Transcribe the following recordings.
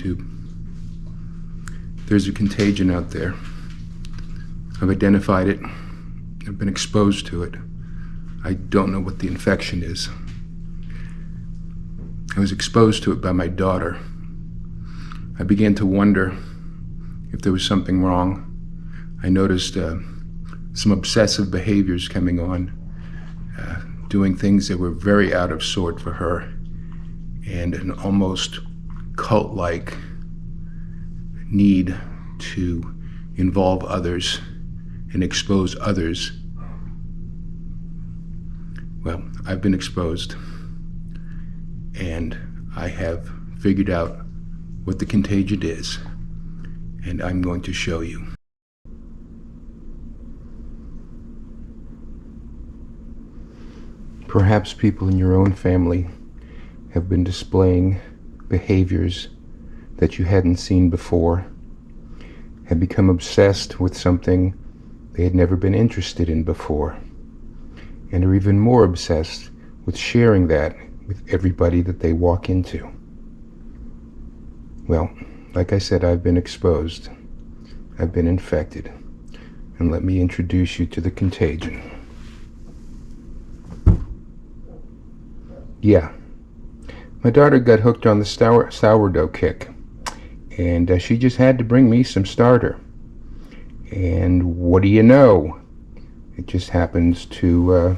YouTube. There's a contagion out there. I've identified it. I've been exposed to it. I don't know what the infection is. I was exposed to it by my daughter. I began to wonder if there was something wrong. I noticed some obsessive behaviors coming on, doing things that were very out of sort for her, and an almost cult-like need to involve others and expose others. Well, I've been exposed, and I have figured out what the contagion is, and I'm going to show you. Perhaps people in your own family have been displaying behaviors that you hadn't seen before, have become obsessed with something they had never been interested in before, and are even more obsessed with sharing that with everybody that they walk into. Well, like I said, I've been exposed. I've been infected. And let me introduce you to the contagion. Yeah, my daughter got hooked on the sourdough kick, and she just had to bring me some starter. And what do you know? It just happens to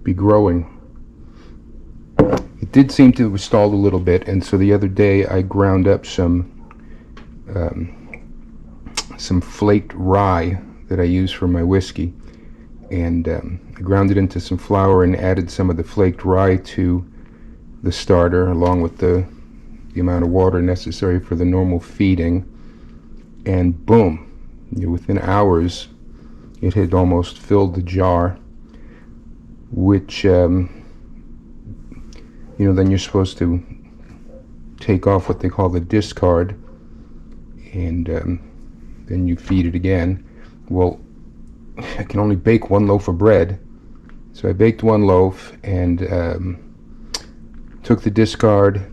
be growing. It did seem to have stalled a little bit, and so the other day I ground up some flaked rye that I use for my whiskey, and I ground it into some flour and added some of the flaked rye to the starter, along with the amount of water necessary for the normal feeding, and boom, within hours it had almost filled the jar, which then you're supposed to take off what they call the discard, and then you feed it again. Well, I can only bake one loaf of bread, so I baked one loaf and took the discard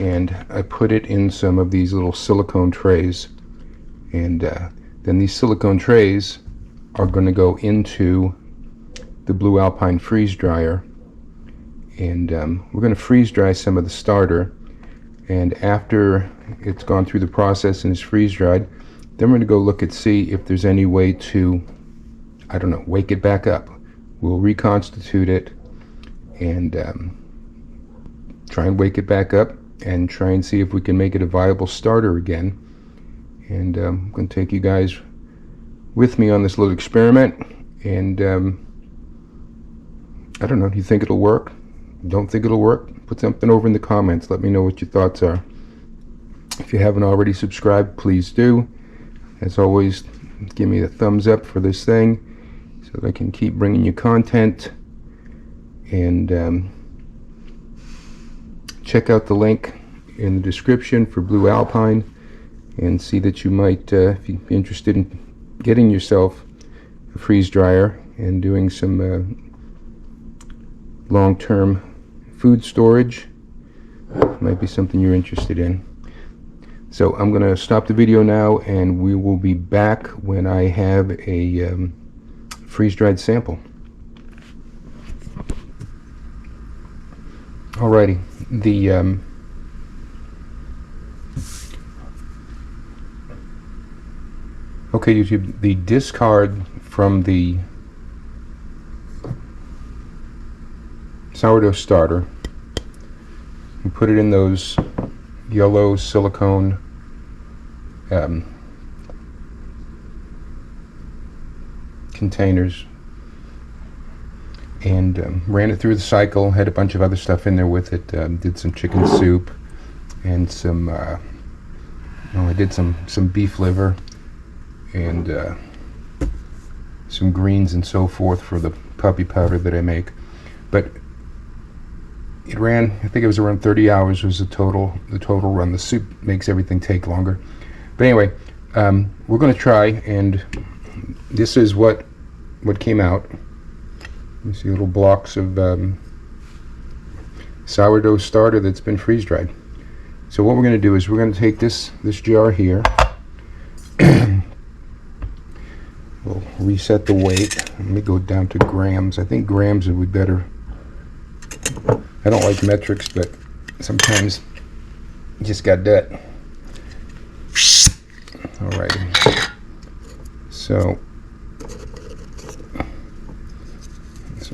and I put it in some of these little silicone trays, and then these silicone trays are going to go into the Blue Alpine freeze dryer, and we're going to freeze dry some of the starter, and after it's gone through the process and is freeze dried, then we're going to go look and see if there's any way to, I don't know, wake it back up. We'll reconstitute it and try and wake it back up and try and see if we can make it a viable starter again. And I'm going to take you guys with me on this little experiment, and I don't know, do you think it'll work? Don't think it'll work? Put something over in the comments. Let me know what your thoughts are. If you haven't already subscribed, please do. As always, give me the thumbs up for this thing so that I can keep bringing you content. And check out the link in the description for Blue Alpine, and see that you might, if you're interested in getting yourself a freeze dryer and doing some long-term food storage, might be something you're interested in. So I'm going to stop the video now, and we will be back when I have a freeze-dried sample. Alrighty, okay, YouTube, the discard from the sourdough starter, and put it in those yellow silicone containers, and ran it through the cycle. Had a bunch of other stuff in there with it. Did some chicken soup and some I did some beef liver and some greens and so forth for the puppy powder that I make. But it ran, I think it was around 30 hours was the total run. The soup makes everything take longer. But anyway, we're going to try, and this is what came out. You see little blocks of sourdough starter that's been freeze dried. So what we're going to do is we're going to take this jar here. We'll reset the weight. Let me go down to grams. I think grams would be better. I don't like metrics, but sometimes you just got that. Alrighty. So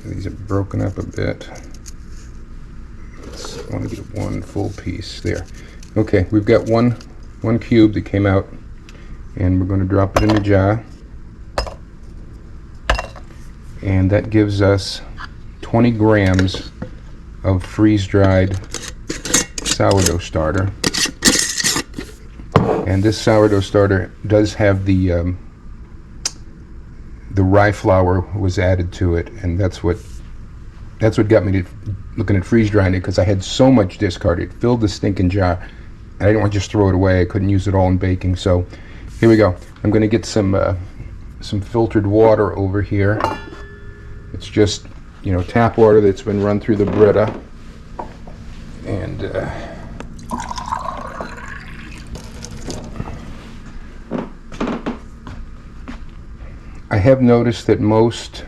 these are broken up a bit. I want to get one full piece there. Okay, we've got one cube that came out, and we're going to drop it in the jar. And that gives us 20 grams of freeze-dried sourdough starter. And this sourdough starter does have the rye flour was added to it, and that's what got me to looking at freeze-drying it, because I had so much discarded. It filled the stinking jar, and I didn't want to just throw it away. I couldn't use it all in baking. So here we go. I'm going to get some filtered water over here. It's just, you know, tap water that's been run through the Brita. And I have noticed that most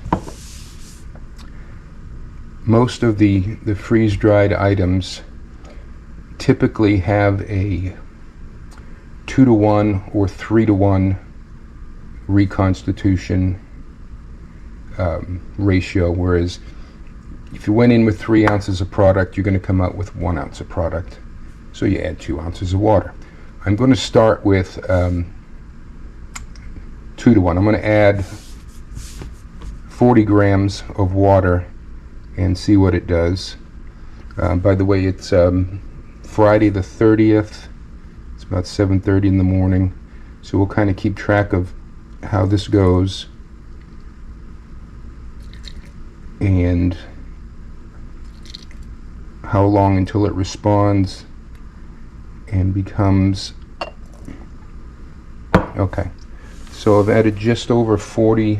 of the freeze-dried items typically have a 2-to-1 or 3-to-1 reconstitution ratio, whereas if you went in with 3 ounces of product, you're going to come out with 1 ounce of product. So you add 2 ounces of water. I'm going to start with 2-to-1. I'm going to add 40 grams of water and see what it does. By the way, it's Friday the 30th. It's about 7:30 in the morning. So we'll kind of keep track of how this goes and how long until it responds and becomes okay. So I've added just over 40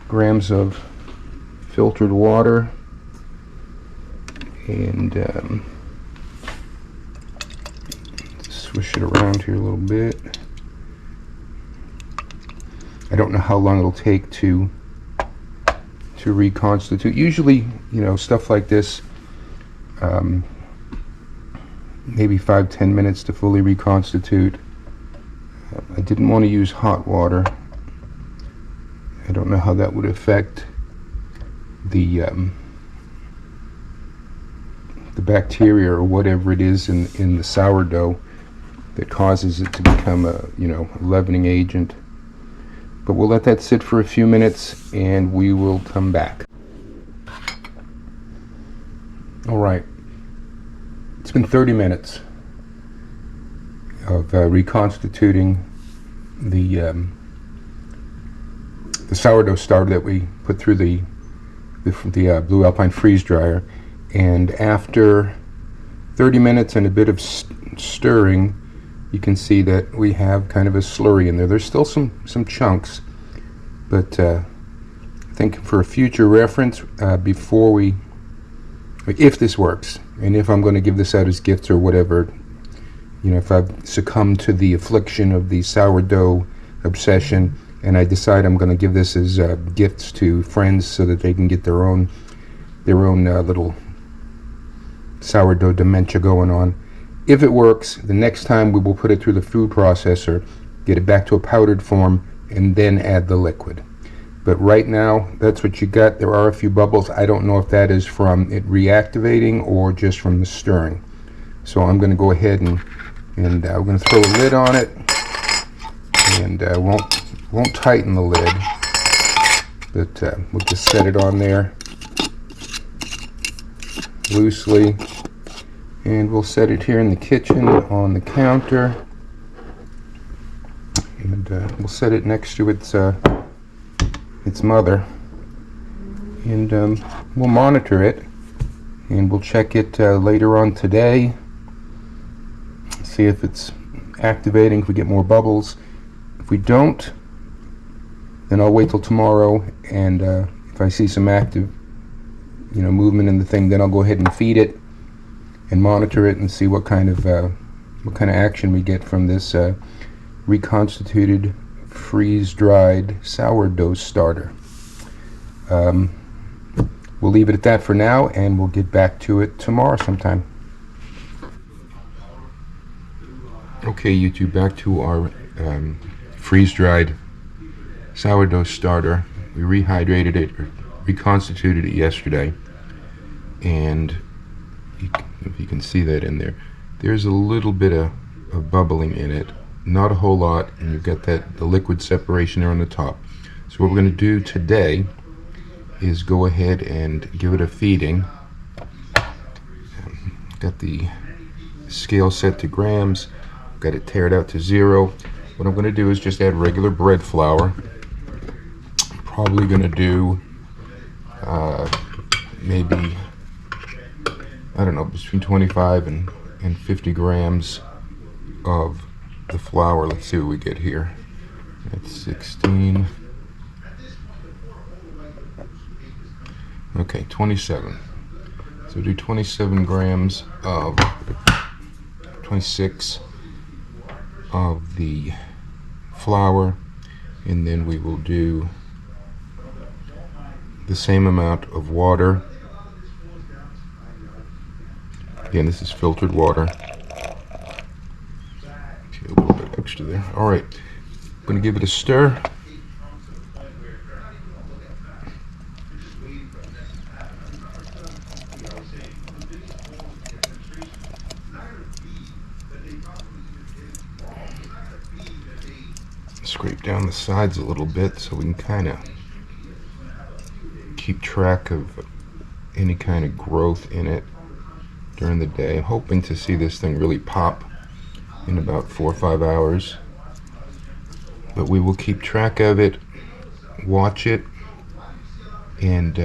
grams of filtered water, and swish it around here a little bit. I don't know how long it'll take to reconstitute. Usually, you know, stuff like this, maybe 5-10 minutes to fully reconstitute. I didn't want to use hot water. I don't know how that would affect the bacteria or whatever it is in the sourdough that causes it to become a, you know, leavening agent. But we'll let that sit for a few minutes and we will come back. All right, it's been 30 minutes of reconstituting the sourdough starter that we put through the Blue Alpine freeze dryer, and after 30 minutes and a bit of stirring, you can see that we have kind of a slurry in there. There's still some chunks, but I think for a future reference, if this works, and if I'm going to give this out as gifts or whatever, you know, if I've succumbed to the affliction of the sourdough obsession and I decide I'm going to give this as gifts to friends so that they can get their own little sourdough dementia going on. If it works, the next time we will put it through the food processor, get it back to a powdered form, and then add the liquid. But right now, that's what you got. There are a few bubbles. I don't know if that is from it reactivating or just from the stirring. So I'm going to go ahead and we're going to throw a lid on it, and won't tighten the lid, but we'll just set it on there loosely, and we'll set it here in the kitchen on the counter, and we'll set it next to its mother, and we'll monitor it, and we'll check it later on today, see if it's activating, if we get more bubbles. If we don't, then I'll wait till tomorrow, and if I see some active, you know, movement in the thing, then I'll go ahead and feed it. and monitor it and see what kind of action we get from this reconstituted freeze-dried sourdough starter. We'll leave it at that for now, and we'll get back to it tomorrow sometime. Okay, YouTube, back to our freeze-dried sourdough starter. We rehydrated it, or reconstituted it yesterday, and if you can see that in there, there's a little bit of bubbling in it, not a whole lot, and you've got the liquid separation there on the top. So what we're going to do today is go ahead and give it a feeding. Got the scale set to grams, got it tared out to 0. What I'm going to do is just add regular bread flour. Probably going to do maybe, I don't know, between 25 and 50 grams of the flour. Let's see what we get here. That's 16. Okay, 27. So do 27 grams of 26 of the flour, and then we will do the same amount of water. Again, this is filtered water. Okay, a little bit extra there. All right, I'm going to give it a stir. Scrape down the sides a little bit so we can kind of keep track of any kind of growth in it during the day. I'm hoping to see this thing really pop in about 4 or 5 hours, but we will keep track of it, watch it, and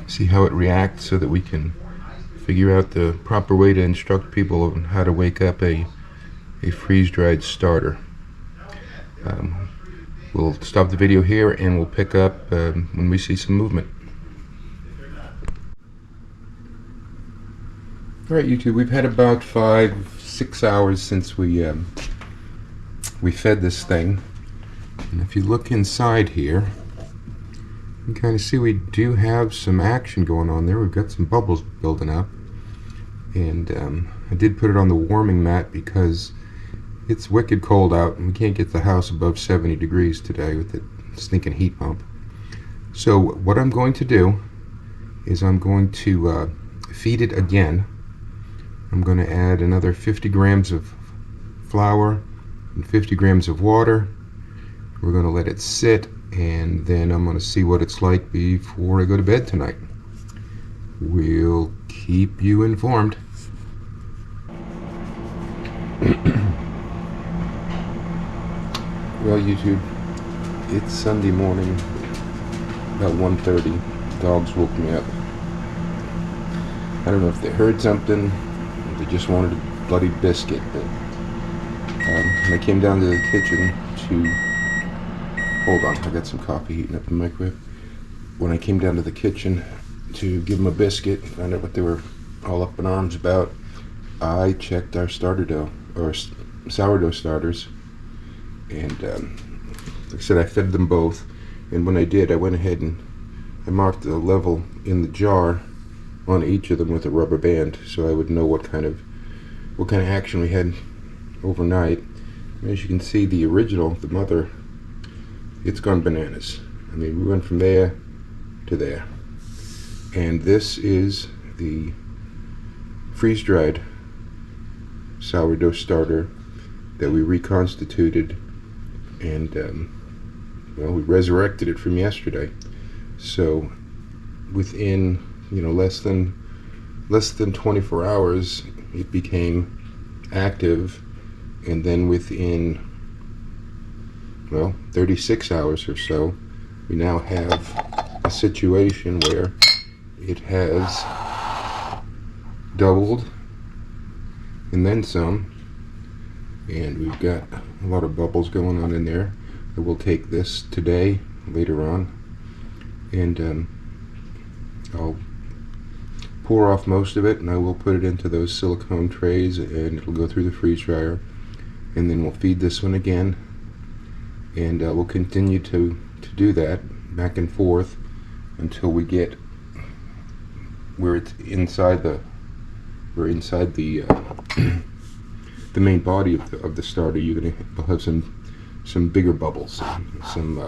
see how it reacts so that we can figure out the proper way to instruct people on how to wake up a freeze-dried starter. We'll stop the video here and we'll pick up when we see some movement. Alright, YouTube, we've had about 5-6 hours since we fed this thing, and if you look inside here, you can kind of see we do have some action going on there. We've got some bubbles building up, and I did put it on the warming mat because it's wicked cold out and we can't get the house above 70 degrees today with the stinking heat pump. So what I'm going to do is I'm going to feed it again. I'm going to add another 50 grams of flour and 50 grams of water. We're going to let it sit, and then I'm going to see what it's like before I go to bed tonight. We'll keep you informed. Well, YouTube, it's Sunday morning, about 1:30. Dogs woke me up. I don't know if they heard something, or they just wanted a bloody biscuit, but when I came down to the kitchen to... Hold on, I got some coffee heating up in the microwave. When I came down to the kitchen to give them a biscuit, find out what they were all up in arms about, I checked our sourdough starters. And like I said, I fed them both, and when I did, I went ahead and I marked the level in the jar on each of them with a rubber band, so I would know what kind of action we had overnight. As you can see, the original, the mother, it's gone bananas. I mean, we went from there to there. And this is the freeze-dried sourdough starter that we reconstituted, and well, we resurrected it from yesterday. So within less than 24 hours it became active, and then within 36 hours or so we now have a situation where it has doubled and then some, and we've got a lot of bubbles going on in there. I will take this today, later on, and I'll pour off most of it, and I will put it into those silicone trays, and it'll go through the freeze dryer. And then we'll feed this one again, and we'll continue to do that back and forth until we get where it's inside the the main body of the starter. You'll have some bigger bubbles, some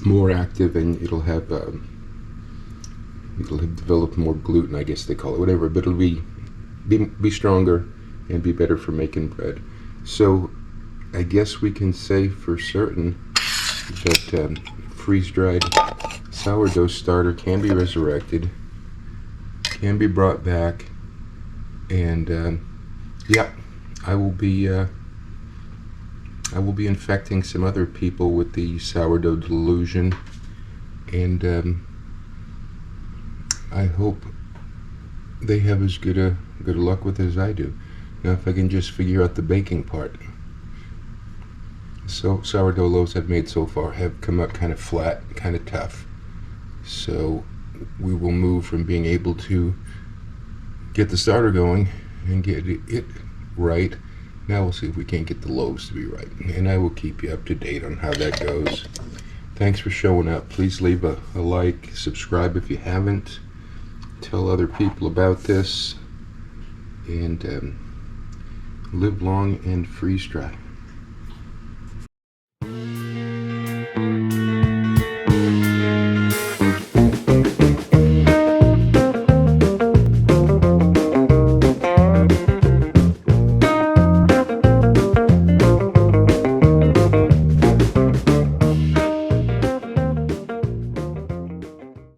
more active, and it'll have developed more gluten, I guess they call it, whatever. But it'll be stronger and be better for making bread. So I guess we can say for certain that freeze-dried sourdough starter can be resurrected, can be brought back, and yeah, I will be infecting some other people with the sourdough delusion, and I hope they have as good a luck with it as I do. Now, if I can just figure out the baking part. So sourdough loaves I've made so far have come out kind of flat, kind of tough. So we will move from being able to get the starter going and get it right. Now we'll see if we can't get the loaves to be right. And I will keep you up to date on how that goes. Thanks for showing up. Please leave a like, subscribe if you haven't. Tell other people about this. And live long and freeze dry.